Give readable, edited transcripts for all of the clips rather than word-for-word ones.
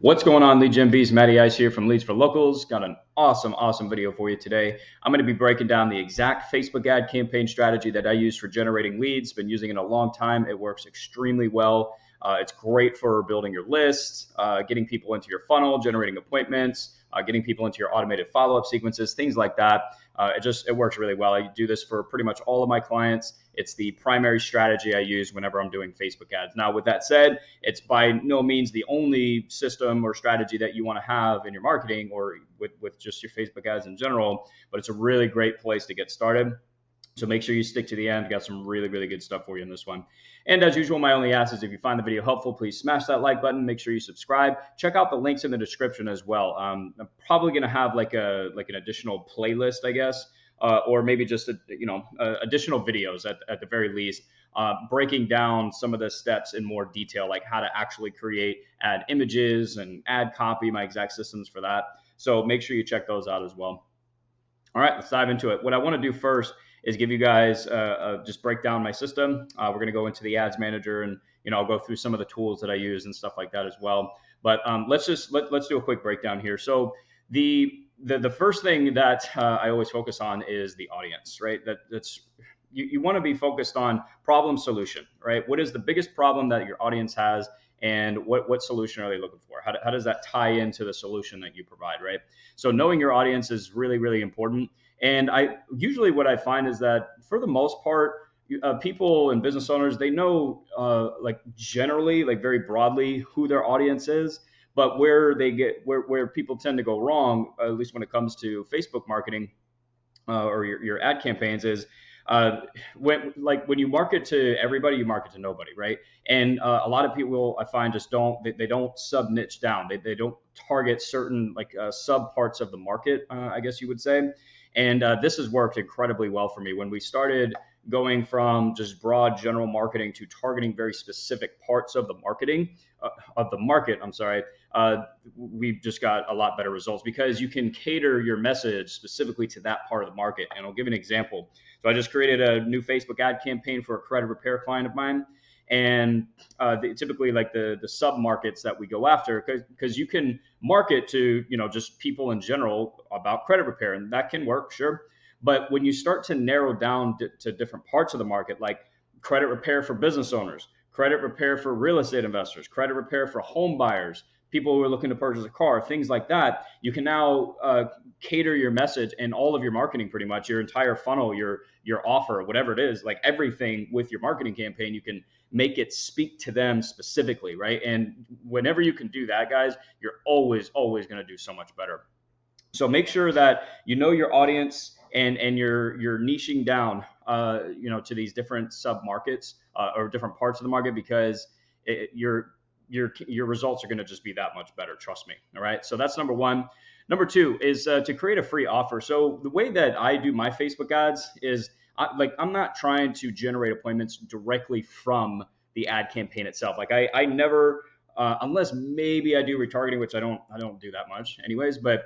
What's going on, Lead Gen Bees? Matty Ice here from Leads for Locals. Got an awesome video for you today. I'm going to be breaking down the exact Facebook ad campaign strategy that I use for generating leads. Been using it a long time. It works extremely well. It's great for building your list, getting people into your funnel, generating appointments, getting people into your automated follow-up sequences, things like that. It works really well. I do this for pretty much all of my clients. It's the primary strategy I use whenever I'm doing Facebook ads. Now, with that said, it's by no means the only system or strategy that you want to have in your marketing or with just your Facebook ads in general, but it's a really great place to get started. So make sure you stick to the end. Got some really good stuff for you in this one. And as usual, my only ask is if you find the video helpful, please smash that like button. Make sure you subscribe. Check out the links in the description as well. I'm probably going to have like an additional playlist, I guess, or maybe just additional videos at the very least, breaking down some of the steps in more detail, like how to actually create ad images and ad copy, my exact systems for that. So make sure you check those out as well. All right, let's dive into it. What I want to do first is give you guys just break down my system. We're going to go into the ads manager, and I'll go through some of the tools that I use and stuff like that as well. But let's do a quick breakdown here. So the first thing that I always focus on is the audience, right? You want to be focused on problem solution, right? What is the biggest problem that your audience has, and what solution are they looking for? How does that tie into the solution that you provide, right? So knowing your audience is really important. And what I find is that for the most part, people and business owners, they know generally, like very broadly, who their audience is. But where people tend to go wrong, at least when it comes to Facebook marketing or your ad campaigns, is when you market to everybody, you market to nobody, right? And a lot of people, I find, just don't sub niche down. They don't target certain sub parts of the market, I guess you would say. And this has worked incredibly well for me. When we started going from just broad general marketing to targeting very specific parts of the market, we've just got a lot better results because you can cater your message specifically to that part of the market. And I'll give an example. So I just created a new Facebook ad campaign for a credit repair client of mine. And typically the sub markets that we go after, because you can market to just people in general about credit repair, and that can work, sure. But when you start to narrow down to different parts of the market, like credit repair for business owners, credit repair for real estate investors, credit repair for home buyers, people who are looking to purchase a car, things like that, you can now cater your message and all of your marketing, pretty much your entire funnel, your offer, whatever it is, like everything with your marketing campaign, you can make it speak to them specifically, right? And whenever you can do that, guys, you're always going to do so much better. So make sure that you know your audience and you're niching down, to these different sub markets or different parts of the market, because your results are going to just be that much better. Trust me. All right. So that's number one. Number two is to create a free offer. So the way that I do my Facebook ads is I'm not trying to generate appointments directly from the ad campaign itself. Like I never, unless maybe I do retargeting, which I don't do that much anyways, but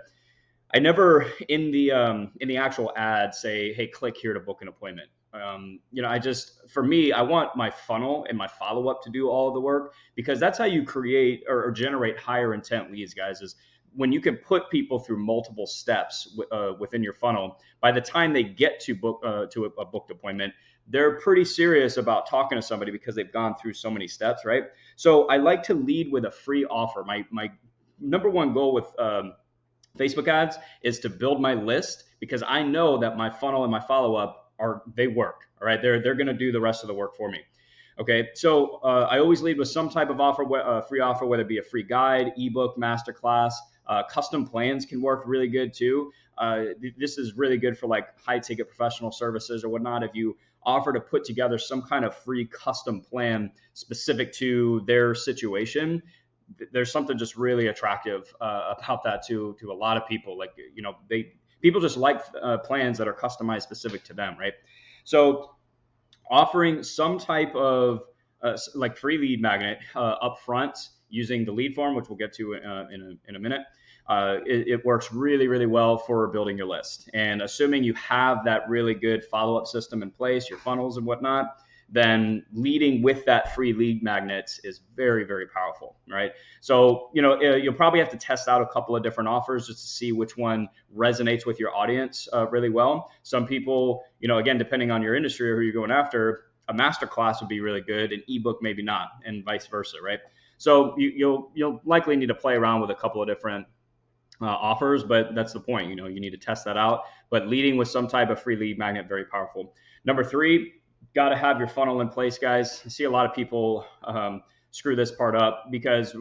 I never in the actual ad say, hey, click here to book an appointment. For me, I want my funnel and my follow-up to do all of the work, because that's how you create or generate higher intent leads, guys, is when you can put people through multiple steps within your funnel. By the time they get to a booked appointment, they're pretty serious about talking to somebody because they've gone through so many steps, right? So I like to lead with a free offer. My number one goal with Facebook ads is to build my list, because I know that my funnel and my follow-up they work. All right, they're going to do the rest of the work for me. Okay, so I always lead with some type of offer, free offer, whether it be a free guide, ebook, masterclass. Custom plans can work really good too. This is really good for like high ticket professional services or whatnot. If you offer to put together some kind of free custom plan specific to their situation, there's something just really attractive about that to a lot of people. Like, people just like plans that are customized specific to them, right? So offering some type of free lead magnet up front using the lead form, which we'll get to in a minute, it works really well for building your list. And assuming you have that really good follow-up system in place, your funnels and whatnot, then leading with that free lead magnet is very, very powerful, right? So, you'll probably have to test out a couple of different offers just to see which one resonates with your audience really well. Some people, again, depending on your industry or who you're going after, a masterclass would be really good, an ebook maybe not, and vice versa, right? So you'll likely need to play around with a couple of different offers, but that's the point. You need to test that out. But leading with some type of free lead magnet, very powerful. Number 3, got to have your funnel in place, guys. I see a lot of people screw this part up because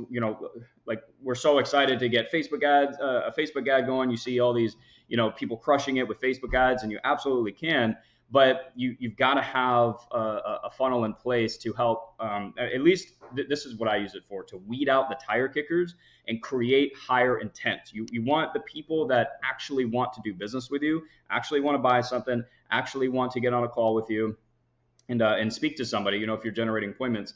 like we're so excited to get Facebook ads, a Facebook ad going. You see all these people crushing it with Facebook ads, and you absolutely can. But you've got to have a funnel in place to help, at least this is what I use it for, to weed out the tire kickers and create higher intent. You want the people that actually want to do business with you, actually want to buy something, actually want to get on a call with you and speak to somebody, if you're generating appointments.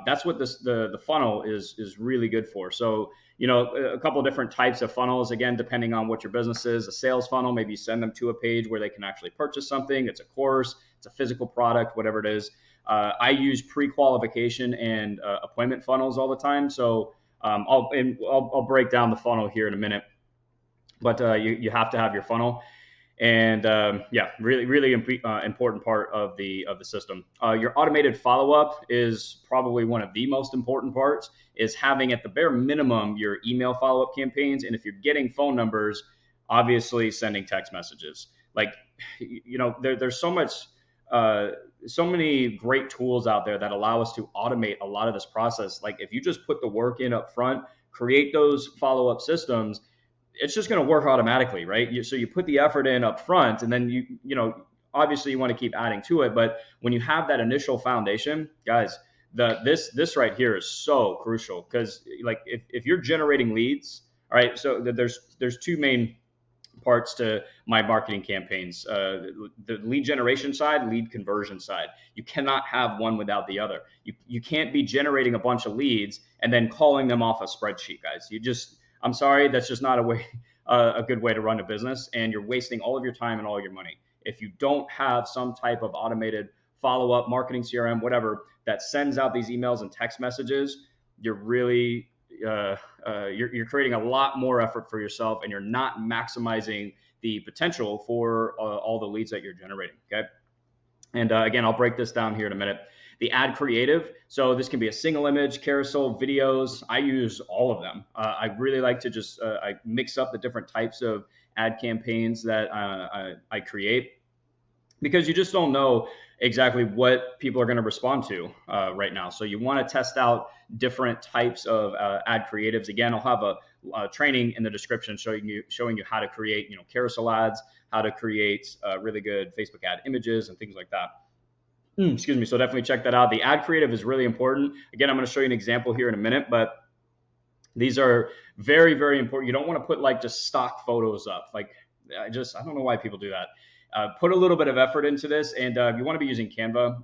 That's what the funnel is really good for. So, a couple of different types of funnels, again, depending on what your business is. A sales funnel, maybe you send them to a page where they can actually purchase something. It's a course, it's a physical product, whatever it is. I use pre-qualification and appointment funnels all the time. So I'll break down the funnel here in a minute, but you have to have your funnel. And really important part of the system. Your automated follow-up is probably one of the most important parts, is having at the bare minimum your email follow-up campaigns. And if you're getting phone numbers, obviously sending text messages. Like, there's so many great tools out there that allow us to automate a lot of this process. Like if you just put the work in up front, create those follow-up systems, it's just going to work automatically, right? So you put the effort in up front, and then obviously you want to keep adding to it. But when you have that initial foundation, guys, this right here is so crucial, because like if you're generating leads, all right, so there's 2 main parts to my marketing campaigns: the lead generation side, lead conversion side. You cannot have one without the other. You can't be generating a bunch of leads and then calling them off a spreadsheet, guys. I'm sorry, that's just not a good way to run a business, and you're wasting all of your time and all your money. If you don't have some type of automated follow-up marketing CRM, whatever, that sends out these emails and text messages, you're really you're creating a lot more effort for yourself, and you're not maximizing the potential for all the leads that you're generating. Okay, and again, I'll break this down here in a minute. The ad creative. So this can be a single image, carousel, videos. I use all of them. I really like to just I mix up the different types of ad campaigns that I create, because you just don't know exactly what people are going to respond to right now. So you want to test out different types of ad creatives. Again, I'll have a training in the description showing you how to create carousel ads, how to create really good Facebook ad images and things like that. Excuse me. So definitely check that out. The ad creative is really important. Again, I'm going to show you an example here in a minute, but these are very, very important. You don't want to put like just stock photos up. Like I don't know why people do that. Put a little bit of effort into this. And if you want to be using Canva,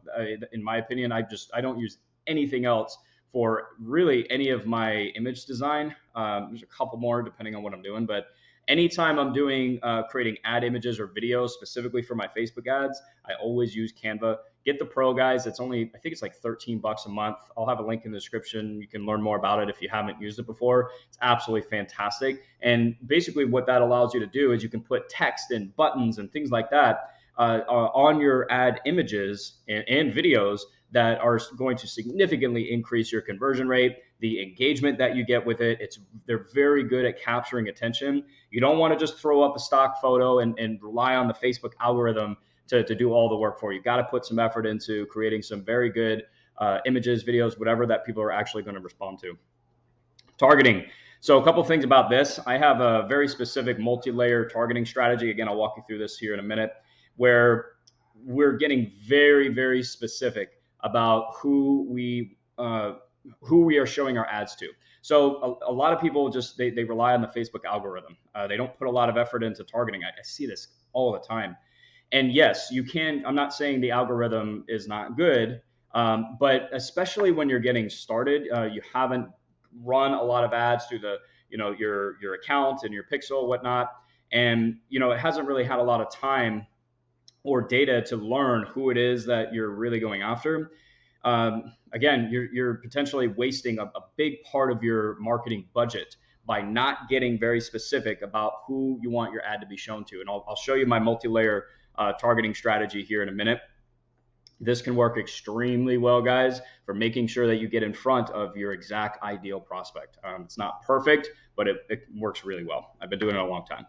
in my opinion, I don't use anything else for really any of my image design. There's a couple more depending on what I'm doing, but anytime I'm doing creating ad images or videos specifically for my Facebook ads, I always use Canva. Get the Pro, guys. It's only, I think it's like $13 a month. I'll have a link in the description. You can learn more about it if you haven't used it before. It's absolutely fantastic. And basically what that allows you to do is you can put text and buttons and things like that on your ad images and videos that are going to significantly increase your conversion rate, the engagement that you get with it. They're very good at capturing attention. You don't want to just throw up a stock photo and rely on the Facebook algorithm to do all the work for you. You got to put some effort into creating some very good images, videos, whatever that people are actually going to respond to. Targeting. So a couple of things about this. I have a very specific multi-layer targeting strategy. Again, I'll walk you through this here in a minute, where we're getting very, very specific about who we are showing our ads to. So a lot of people just they rely on the Facebook algorithm. They don't put a lot of effort into targeting. I see this all the time. And yes, you can. I'm not saying the algorithm is not good, but especially when you're getting started, you haven't run a lot of ads through the your account and your pixel, whatnot, and it hasn't really had a lot of time or data to learn who it is that you're really going after, again, you're potentially wasting a big part of your marketing budget by not getting very specific about who you want your ad to be shown to. And I'll show you my multi-layer targeting strategy here in a minute. This can work extremely well, guys, for making sure that you get in front of your exact ideal prospect. It's not perfect, but it works really well. I've been doing it a long time.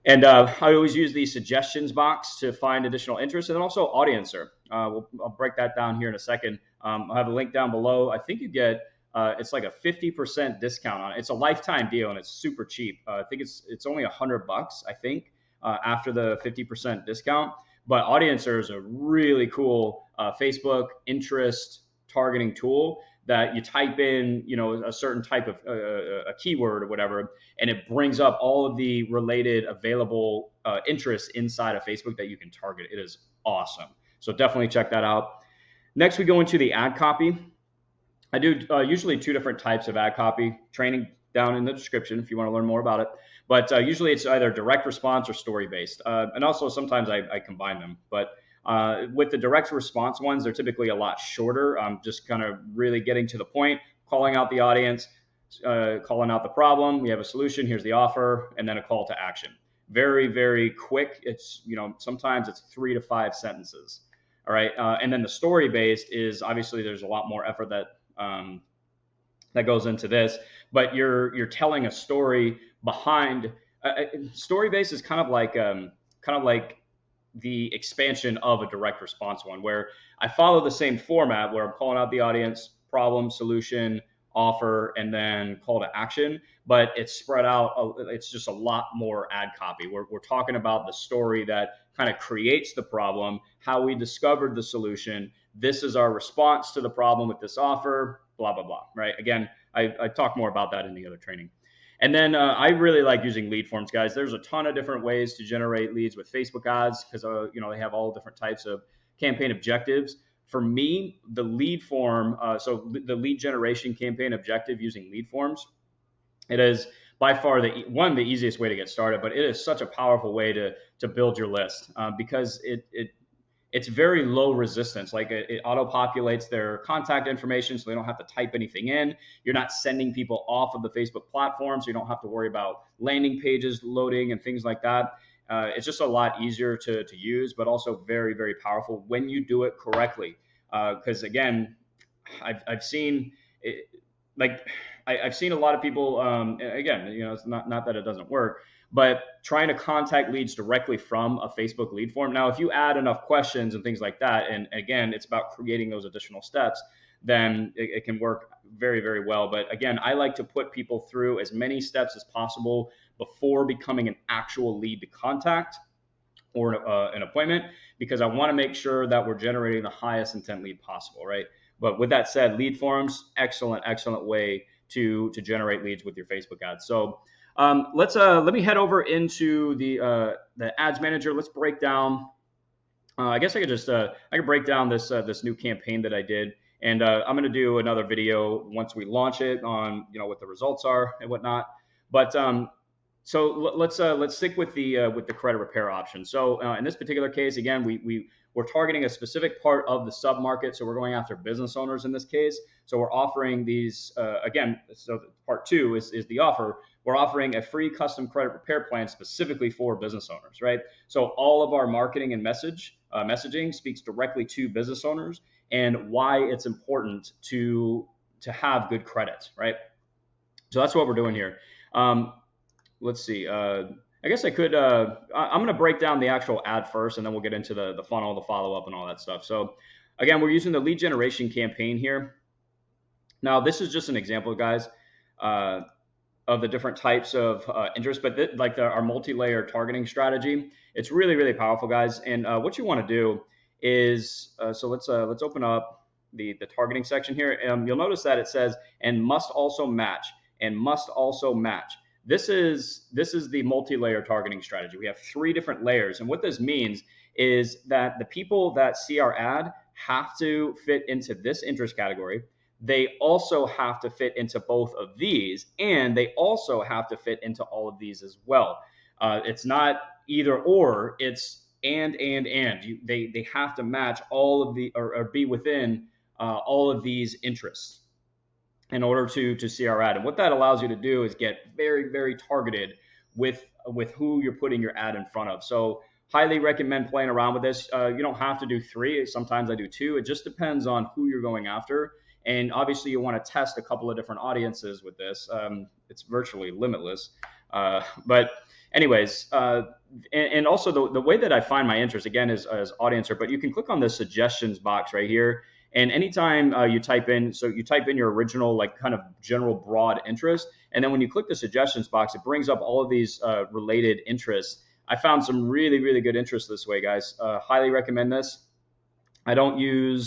And I always use the suggestions box to find additional interest, and then also Audiencer. I'll break that down here in a second. I'll have a link down below. I think you get it's like a 50% discount on it. It's a lifetime deal, and it's super cheap. I think it's only $100, I think, after the 50% discount. But Audiencer is a really cool Facebook interest targeting tool that you type in, a certain type of a keyword or whatever, and it brings up all of the related available interests inside of Facebook that you can target. It is awesome. So definitely check that out. Next, we go into the ad copy. I do usually 2 different types of ad copy, training down in the description if you want to learn more about it. But usually it's either direct response or story-based. And also sometimes I combine them. But with the direct response ones, they're typically a lot shorter. I'm just kind of really getting to the point, calling out the audience, calling out the problem. We have a solution. Here's the offer, and then a call to action. Very, very quick. It's, sometimes it's 3 to 5 sentences. All right. And then the story-based is obviously there's a lot more effort that goes into this, but you're telling a story behind. Story-based is kind of like the expansion of a direct response one, where I follow the same format where I'm calling out the audience, problem, solution, offer, and then call to action, but it's spread out. It's just a lot more ad copy. We're talking about the story that kind of creates the problem, how we discovered the solution. This is our response to the problem with this offer, blah, blah, blah, right? Again, I talk more about that in the other training. And then I really like using lead forms, guys. There's a ton of different ways to generate leads with Facebook ads because, they have all different types of campaign objectives. For me, the lead form, so the lead generation campaign objective using lead forms, it is by far the easiest way to get started, but it is such a powerful way to build your list because it's very low resistance. Like it auto-populates their contact information so they don't have to type anything in. You're not sending people off of the Facebook platform, so you don't have to worry about landing pages loading and things like that. It's just a lot easier to use, but also very, very powerful when you do it correctly. Because again, I've seen it, I've seen a lot of people. Again, it's not that it doesn't work, but trying to contact leads directly from a Facebook lead form. Now, if you add enough questions and things like that, and again, it's about creating those additional steps, then it can work very, very well. But again, I like to put people through as many steps as possible before becoming an actual lead to contact or an appointment, because I want to make sure that we're generating the highest intent lead possible, right? But with that said, lead forms, excellent way to generate leads with your Facebook ads. So let me head over into the ads manager. Let's break down. I guess I could break down this new campaign that I did, and I'm going to do another video once we launch it on what the results are and whatnot. But so let's stick with the credit repair option. So in this particular case, again, we're targeting a specific part of the sub market. So we're going after business owners in this case. So we're offering these again. So part 2 is the offer. We're offering a free custom credit repair plan specifically for business owners, right? So all of our marketing and messaging speaks directly to business owners and why it's important to have good credit, right? So that's what we're doing here. Let's see. I guess I could. I'm going to break down the actual ad first, and then we'll get into the funnel, the follow up, and all that stuff. So again, we're using the lead generation campaign here. Now, this is just an example, guys, of the different types of interest, but our multi-layer targeting strategy. It's really, really powerful, guys. And what you want to do is, so let's open up the targeting section here. You'll notice that it says, and must also match, and must also match. This is the multi-layer targeting strategy. We have 3 different layers. And what this means is that the people that see our ad have to fit into this interest category. They also have to fit into both of these, and they also have to fit into all of these as well. It's not either or, it's they have to match all of the or be within all of these interests in order to see our ad. And what that allows you to do is get very, very targeted with who you're putting your ad in front of. So highly recommend playing around with this. You don't have to do 3. Sometimes I do 2. It just depends on who you're going after. And obviously you want to test a couple of different audiences with this. It's virtually limitless. But anyways, and also the way that I find my interest, again, is as audiencer, but you can click on the suggestions box right here. And anytime you type in your original, like kind of general broad interest, and then when you click the suggestions box, it brings up all of these related interests. I found some really, really good interests this way, guys. Highly recommend this. I don't even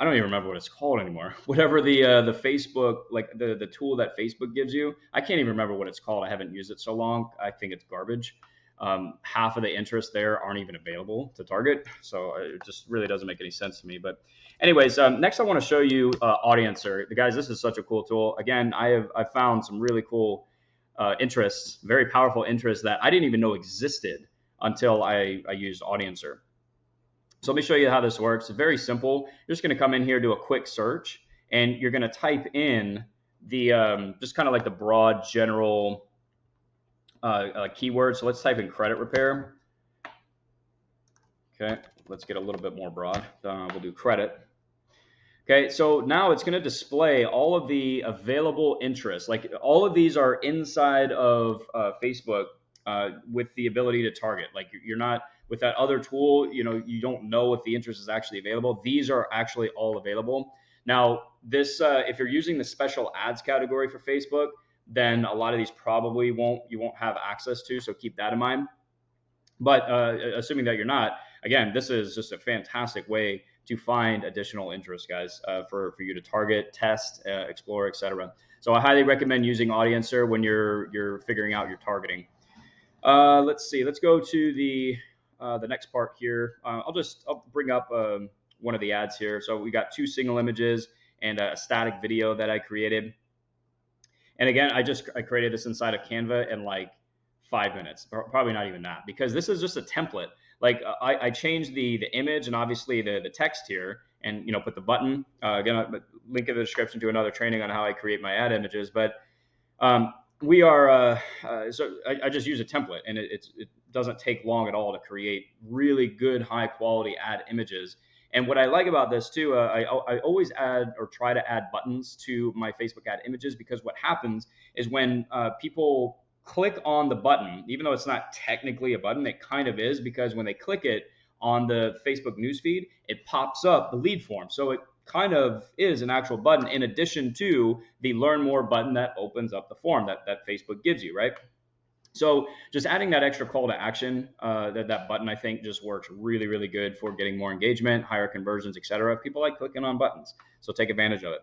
remember what it's called anymore. Whatever the Facebook, like the tool that Facebook gives you, I can't even remember what it's called. I haven't used it so long. I think it's garbage. Half of the interests there aren't even available to target. So it just really doesn't make any sense to me. But anyways, next I want to show you Audiencer. Guys, this is such a cool tool. Again, I've found some really cool interests, very powerful interests that I didn't even know existed until I used Audiencer. So let me show you how this works. It's very simple. You're just going to come in here, do a quick search, and you're going to type in the just kind of like the broad general keyword. So let's type in credit repair. Okay, let's get a little bit more broad. We'll do credit. Okay, so now it's going to display all of the available interests. Like all of these are inside of Facebook with the ability to target. Like you're not with that other tool, you don't know if the interest is actually available. These are actually all available. Now, this if you're using the special ads category for Facebook, then a lot of these probably you won't have access to, so keep that in mind. But assuming that you're not, again, this is just a fantastic way to find additional interest, guys, for you to target, test, explore, etc. So I highly recommend using Audiencer when you're figuring out your targeting. Let's see. Let's go to the next part here. I'll bring up one of the ads here. So we got 2 single images and a static video that I created. And again, I created this inside of Canva in like 5 minutes, probably not even that, because this is just a template. Like I changed the image and obviously the text here, and put the button. Again, I'll link in the description to another training on how I create my ad images. But we are so I just use a template, and it doesn't take long at all to create really good high quality ad images. And what I like about this too, I always add or try to add buttons to my Facebook ad images, because what happens is when people click on the button, even though it's not technically a button, it kind of is, because when they click it on the Facebook newsfeed, it pops up the lead form. So it kind of is an actual button in addition to the learn more button that opens up the form that Facebook gives you, right? So just adding that extra call to action, that button, I think just works really, really good for getting more engagement, higher conversions, etc. People like clicking on buttons, so take advantage of it.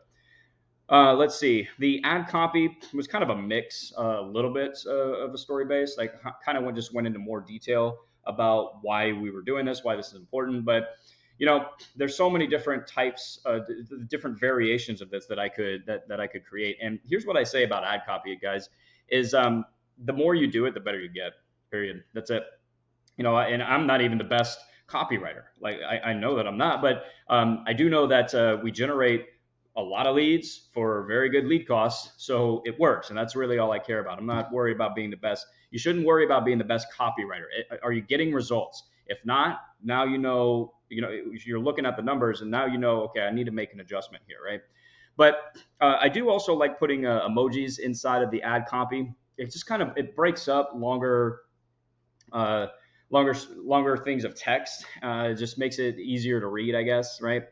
Let's see. The ad copy was kind of a mix, a little bit of a story base. Like kind of just went into more detail about why we were doing this, why this is important. But there's so many different types, different variations of this that I could create. And here's what I say about ad copy, guys, is the more you do it, the better you get. Period. That's it. And I'm not even the best copywriter. Like I know that I'm not, but I do know that we generate a lot of leads for very good lead costs, so it works, and that's really all I care about. I'm not worried about being the best. You shouldn't worry about being the best copywriter. Are you getting results? If not, now you're looking at the numbers, and now okay, I need to make an adjustment here, right? But I do also like putting emojis inside of the ad copy. It just it breaks up longer things of text. It just makes it easier to read, I guess, right?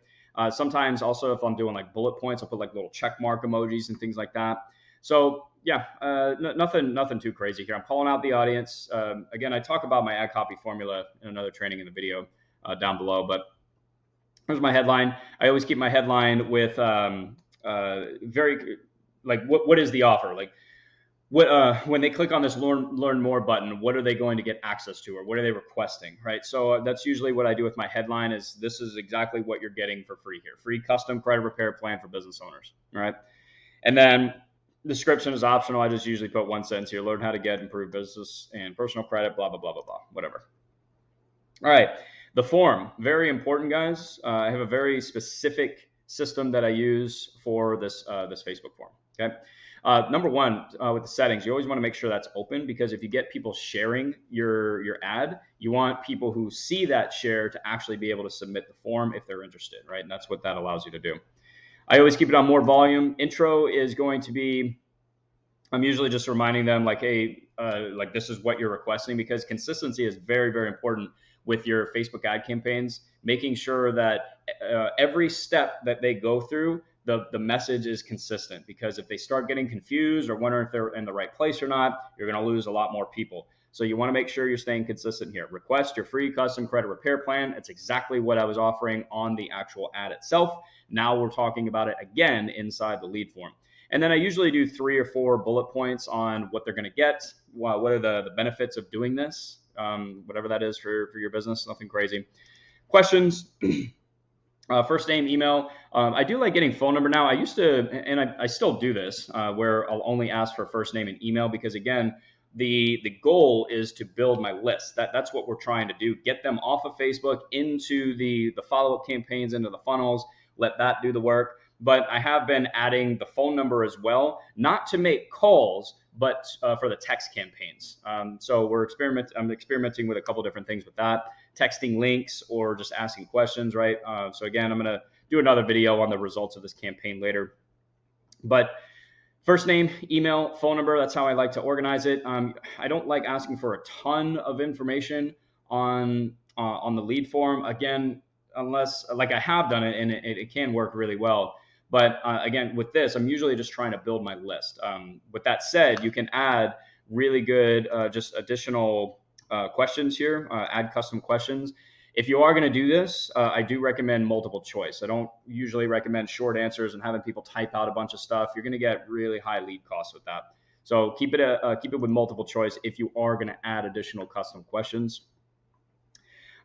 Sometimes also if I'm doing like bullet points, I'll put like little check mark emojis and things like that. So yeah, nothing too crazy here. I'm calling out the audience. Again, I talk about my ad copy formula in another training in the video down below, but here's my headline. I always keep my headline with very like what is the offer? Like when they click on this learn more button, what are they going to get access to, or what are they requesting, right? So that's usually what I do with my headline. Is this is exactly what you're getting for free here: free custom credit repair plan for business owners, right? And then Description is optional. I just usually put one sentence here: learn how to get improved business and personal credit, blah, blah, blah, blah, blah, whatever. All right. The form, very important, guys. I have a very specific system that I use for this Facebook form. Okay. Number one, with the settings, you always want to make sure that's open, because if you get people sharing your ad, you want people who see that share to actually be able to submit the form if they're interested, right? And that's what that allows you to do. I always keep it on more volume. Intro is going to be, I'm usually just reminding them like, hey, like this is what you're requesting, because consistency is very, very important with your Facebook ad campaigns, making sure that every step that they go through, the message is consistent, because if they start getting confused or wondering if they're in the right place or not, you're going to lose a lot more people. So you want to make sure you're staying consistent here. Request your free custom credit repair plan. It's exactly what I was offering on the actual ad itself. Now we're talking about it again inside the lead form. And then I usually do 3 or 4 bullet points on what they're going to get, what are the benefits of doing this, whatever that is for your business, nothing crazy. Questions, first name, email. I do like getting phone number now. I used to, and I still do this, where I'll only ask for first name and email, because again, the goal is to build my list. That's what we're trying to do. Get them off of Facebook into the follow-up campaigns, into the funnels, let that do the work. But I have been adding the phone number as well, not to make calls, but for the text campaigns. So I'm experimenting with a couple different things with that, texting links or just asking questions, right? So again, I'm going to do another video on the results of this campaign later. But first name, email, phone number, that's how I like to organize it. I don't like asking for a ton of information on the lead form, again, unless, like I have done it, and it can work really well. But again, with this, I'm usually just trying to build my list. With that said, you can add really good just additional questions here, add custom questions. If you are going to do this, I do recommend multiple choice. I don't usually recommend short answers and having people type out a bunch of stuff. You're going to get really high lead costs with that. So keep it with multiple choice if you are going to add additional custom questions.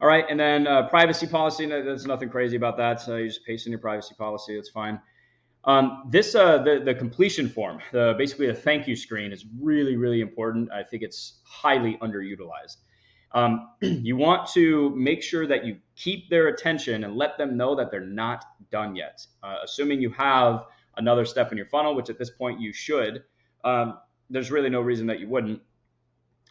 All right, and then privacy policy. There's nothing crazy about that. So you just paste in your privacy policy. That's fine. The completion form, basically the thank you screen, is really, really important. I think it's highly underutilized. You want to make sure that you keep their attention and let them know that they're not done yet. Assuming you have another step in your funnel, which at this point you should, there's really no reason that you wouldn't.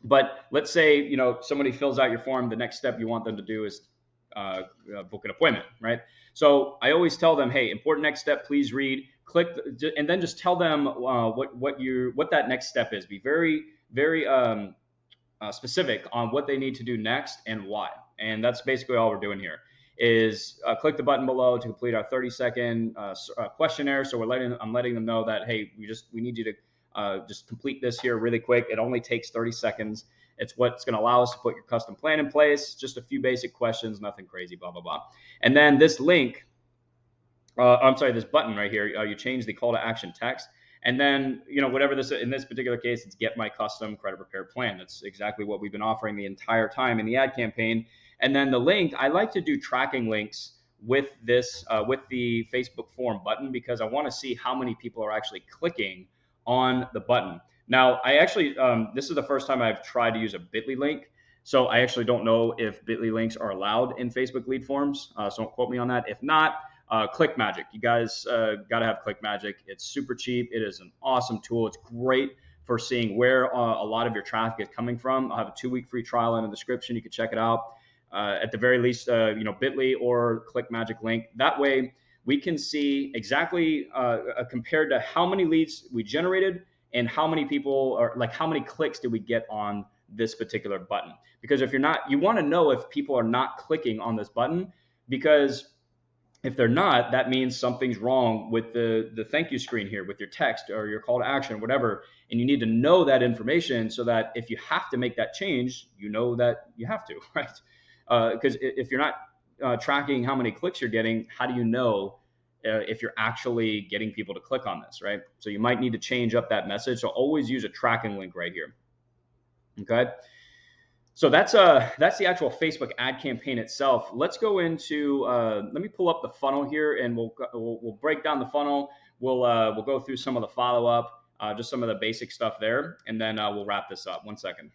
But let's say, somebody fills out your form. The next step you want them to do is book an appointment, right? So I always tell them, hey, important next step, please read, click, and then just tell them what that next step is. Be very, very specific on what they need to do next and why. And that's basically all we're doing here is click the button below to complete our 30-second questionnaire. So I'm letting them know that, hey, we need you to just complete this here really quick. It only takes 30 seconds. It's what's going to allow us to put your custom plan in place. Just a few basic questions, nothing crazy, blah, blah, blah. And then this link, this button right here, you change the call to action text. And then, whatever this, in this particular case, it's get my custom credit repair plan. That's exactly what we've been offering the entire time in the ad campaign. And then the link, I like to do tracking links with this, with the Facebook form button, because I want to see how many people are actually clicking on the button. Now, I actually, this is the first time I've tried to use a Bitly link. So I actually don't know if Bitly links are allowed in Facebook lead forms. So don't quote me on that. If not, ClickMagick. You guys got to have ClickMagick. It's super cheap. It is an awesome tool. It's great for seeing where a lot of your traffic is coming from. I'll have a 2-week free trial in the description. You can check it out. At the very least, Bitly or ClickMagick link. That way, we can see exactly compared to how many leads we generated and how many people are, like, how many clicks did we get on this particular button? Because if you're not, you want to know if people are not clicking on this button, because if they're not, that means something's wrong with the thank you screen here, with your text or your call to action, whatever. And you need to know that information so that if you have to make that change, you know that you have to, right? Because if you're not tracking how many clicks you're getting, how do you know if you're actually getting people to click on this, right? So you might need to change up that message. So always use a tracking link right here. Okay. So that's the actual Facebook ad campaign itself. Let's go into, let me pull up the funnel here, and we'll break down the funnel. We'll go through some of the follow-up. just some of the basic stuff there, and then we'll wrap this up. 1 second.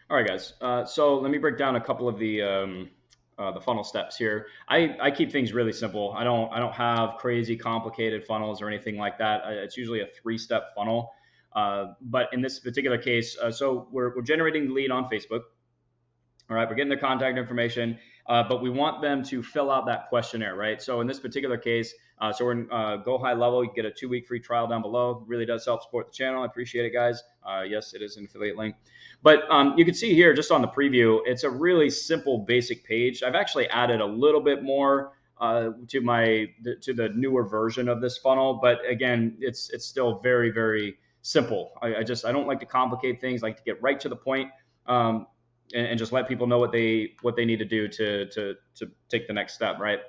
All right, guys. So let me break down a couple of the funnel steps here. I keep things really simple. I don't have crazy complicated funnels or anything like that. It's usually a 3-step funnel. But in this particular case, so we're generating the lead on Facebook. All right, we're getting their contact information, but we want them to fill out that questionnaire, right? So in this particular case, so we're in GoHighLevel. You get a 2-week free trial down below. Really does help support the channel. I appreciate it, guys. Yes, it is an affiliate link. But you can see here, just on the preview, it's a really simple, basic page. I've actually added a little bit more to the newer version of this funnel, but again, it's still very, very simple. I don't like to complicate things. I like to get right to the point. And just let people know what they need to do to take the next step, right?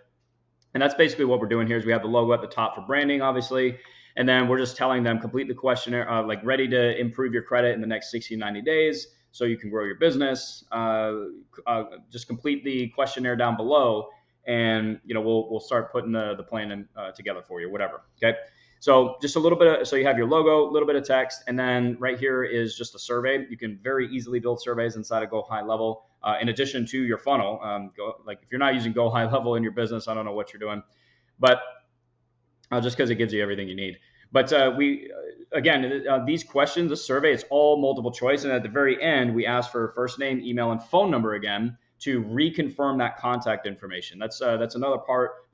And that's basically what we're doing here. Is we have the logo at the top for branding, obviously, and then we're just telling them complete the questionnaire, like ready to improve your credit in the next 60 to 90 days, so you can grow your business. Just complete the questionnaire down below, and we'll start putting the plan together for you, whatever. Okay. So just a little bit so you have your logo, a little bit of text, and then right here is just a survey. You can very easily build surveys inside of GoHighLevel. In addition to your funnel, like if you're not using GoHighLevel in your business, I don't know what you're doing, but just because it gives you everything you need. But these questions, the survey, it's all multiple choice, and at the very end, we ask for first name, email, and phone number again to reconfirm that contact information. That's another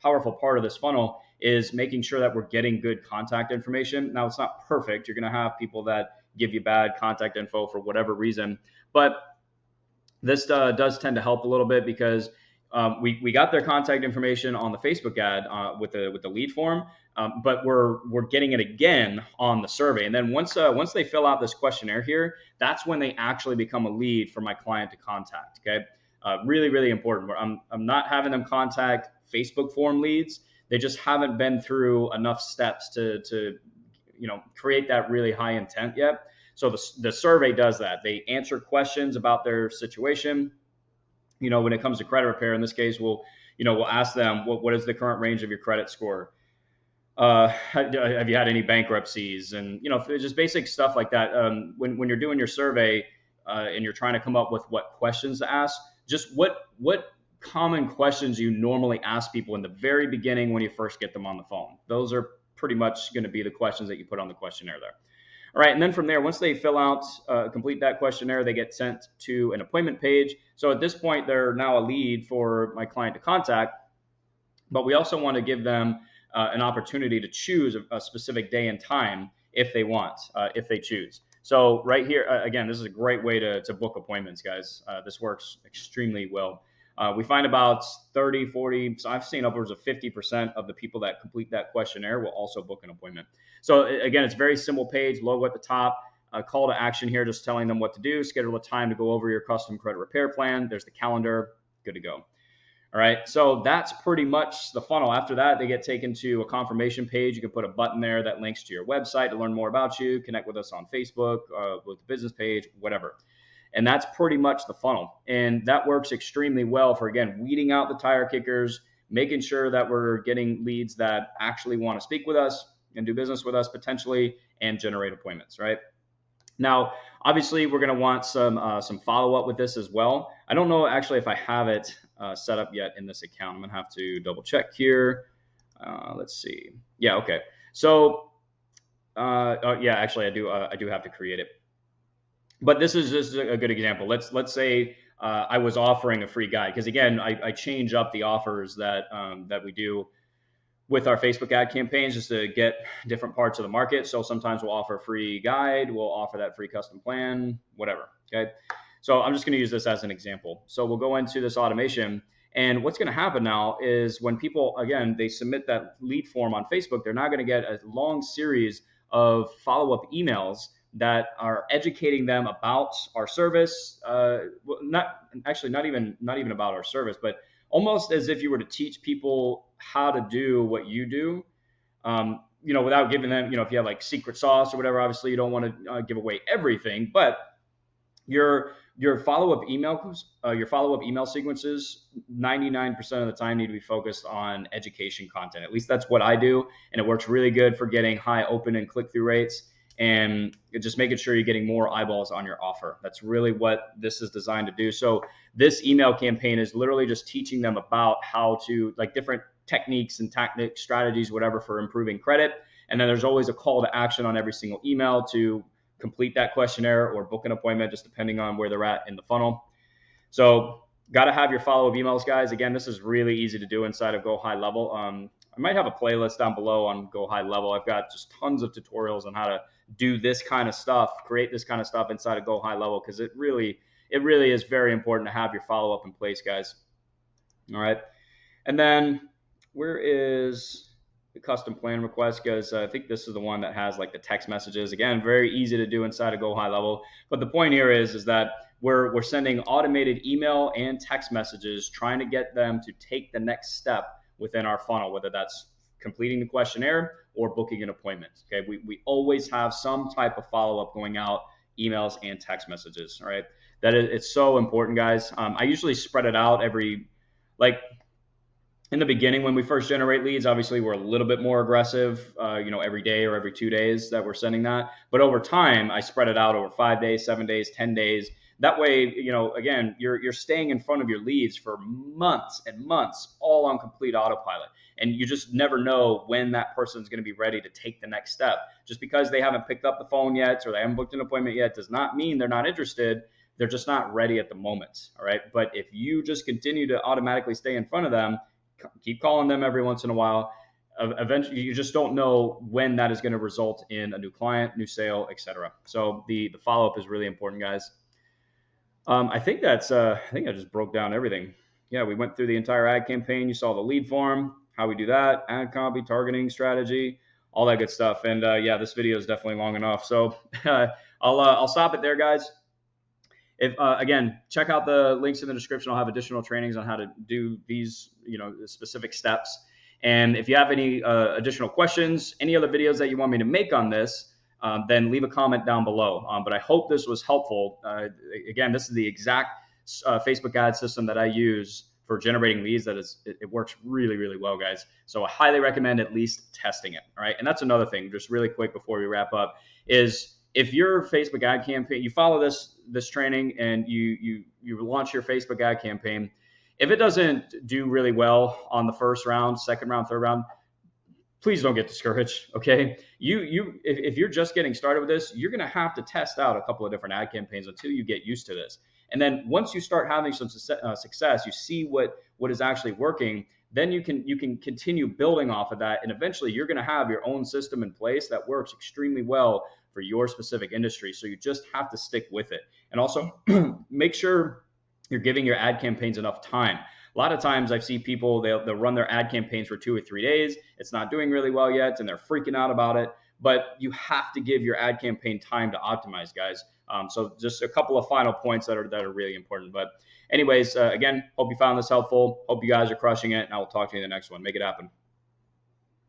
powerful part of this funnel, is making sure that we're getting good contact information. Now, it's not perfect. You're going to have people that give you bad contact info for whatever reason, but this does tend to help a little bit, because we got their contact information on the Facebook ad with the lead form, but we're getting it again on the survey. And then once they fill out this questionnaire here, that's when they actually become a lead for my client to contact. Okay, really, really important. I'm not having them contact Facebook form leads. They just haven't been through enough steps to create that really high intent yet. So the survey does that. They answer questions about their situation. When it comes to credit repair, in this case, we'll ask them, what is the current range of your credit score? Have you had any bankruptcies? And just basic stuff like that. When you're doing your survey and you're trying to come up with what questions to ask, just what common questions you normally ask people in the very beginning when you first get them on the phone. Those are pretty much going to be the questions that you put on the questionnaire there. All right, and then from there, once they fill out, complete that questionnaire, they get sent to an appointment page. So at this point, they're now a lead for my client to contact, but we also want to give them an opportunity to choose a specific day and time if they want, if they choose. So right here, again, this is a great way to book appointments, guys. This works extremely well. We find about 30, 40, so I've seen upwards of 50% of the people that complete that questionnaire will also book an appointment. So again, it's a very simple page, logo at the top, a call to action here, just telling them what to do, schedule a time to go over your custom credit repair plan. There's the calendar, good to go. All right, so that's pretty much the funnel. After that, they get taken to a confirmation page. You can put a button there that links to your website to learn more about you, connect with us on Facebook, with the business page, whatever. And that's pretty much the funnel. And that works extremely well for, again, weeding out the tire kickers, making sure that we're getting leads that actually want to speak with us and do business with us potentially and generate appointments, right? Now, obviously, we're going to want some follow-up with this as well. I don't know actually if I have it set up yet in this account. I'm going to have to double check here. Let's see. Yeah, okay. So, yeah, actually, I do have to create it. But this is just a good example. Let's say I was offering a free guide, because again, I change up the offers that we do with our Facebook ad campaigns just to get different parts of the market. So sometimes we'll offer a free guide, we'll offer that free custom plan, whatever. Okay. So I'm just going to use this as an example. So we'll go into this automation, and what's going to happen now is when people, again, they submit that lead form on Facebook, they're now going to get a long series of follow-up emails that are educating them about our service. Not even about our service, but almost as if you were to teach people how to do what you do, without giving them, if you have like secret sauce or whatever, obviously you don't want to give away everything, but Your follow-up email sequences 99% of the time need to be focused on education content. At least that's what I do, and it works really good for getting high open and click-through rates, and just making sure you're getting more eyeballs on your offer. That's really what this is designed to do. So this email campaign is literally just teaching them about how to, like, different techniques and tactics, strategies, whatever, for improving credit. And then there's always a call to action on every single email to complete that questionnaire or book an appointment, just depending on where they're at in the funnel. So got to have your follow-up emails, guys. Again, this is really easy to do inside of GoHighLevel. I might have a playlist down below on GoHighLevel. I've got just tons of tutorials on how to do this kind of stuff, create this kind of stuff inside of GoHighLevel, because it really is very important to have your follow-up in place, guys. All right. And then where is the custom plan request? Because I think this is the one that has like the text messages. Again, very easy to do inside of GoHighLevel. But the point here is that we're sending automated email and text messages, trying to get them to take the next step within our funnel, whether that's completing the questionnaire or booking an appointment. Okay, we always have some type of follow-up going out, emails and text messages. All right, it's so important, guys. I usually spread it out in the beginning, when we first generate leads, obviously we're a little bit more aggressive, every day or every 2 days that we're sending that. But over time, I spread it out over 5 days, 7 days, 10 days. That way, again, you're staying in front of your leads for months and months, all on complete autopilot. And you just never know when that person's going to be ready to take the next step. Just because they haven't picked up the phone yet or they haven't booked an appointment yet does not mean they're not interested. They're just not ready at the moment. All right. But if you just continue to automatically stay in front of them, keep calling them every once in a while, eventually you just don't know when that is going to result in a new client, new sale, etc. So the follow-up is really important, guys. I think I just broke down everything. Yeah, we went through the entire ad campaign. You saw the lead form, how we do that, ad copy, targeting strategy, all that good stuff. And yeah, this video is definitely long enough. So I'll stop it there, guys. If again, check out the links in the description. I'll have additional trainings on how to do these, specific steps. And if you have any additional questions, any other videos that you want me to make on this, then leave a comment down below. But I hope this was helpful. Again, this is the exact Facebook ad system that I use for generating leads. It works really, really well, guys. So I highly recommend at least testing it. All right. And that's another thing, just really quick before we wrap up, is if your Facebook ad campaign, you follow this training and you launch your Facebook ad campaign, if it doesn't do really well on the first round, second round, third round, please don't get discouraged. Okay, if you're just getting started with this, you're going to have to test out a couple of different ad campaigns until you get used to this. And then once you start having some success, you see what is actually working. Then you can continue building off of that, and eventually you're going to have your own system in place that works extremely well for your specific industry. So you just have to stick with it. And also make sure you're giving your ad campaigns enough time. A lot of times I see people, they'll run their ad campaigns for 2 or 3 days. It's not doing really well yet, and they're freaking out about it. But you have to give your ad campaign time to optimize, guys. So just a couple of final points that are really important. But anyways, again, hope you found this helpful. Hope you guys are crushing it, and I will talk to you in the next one. Make it happen.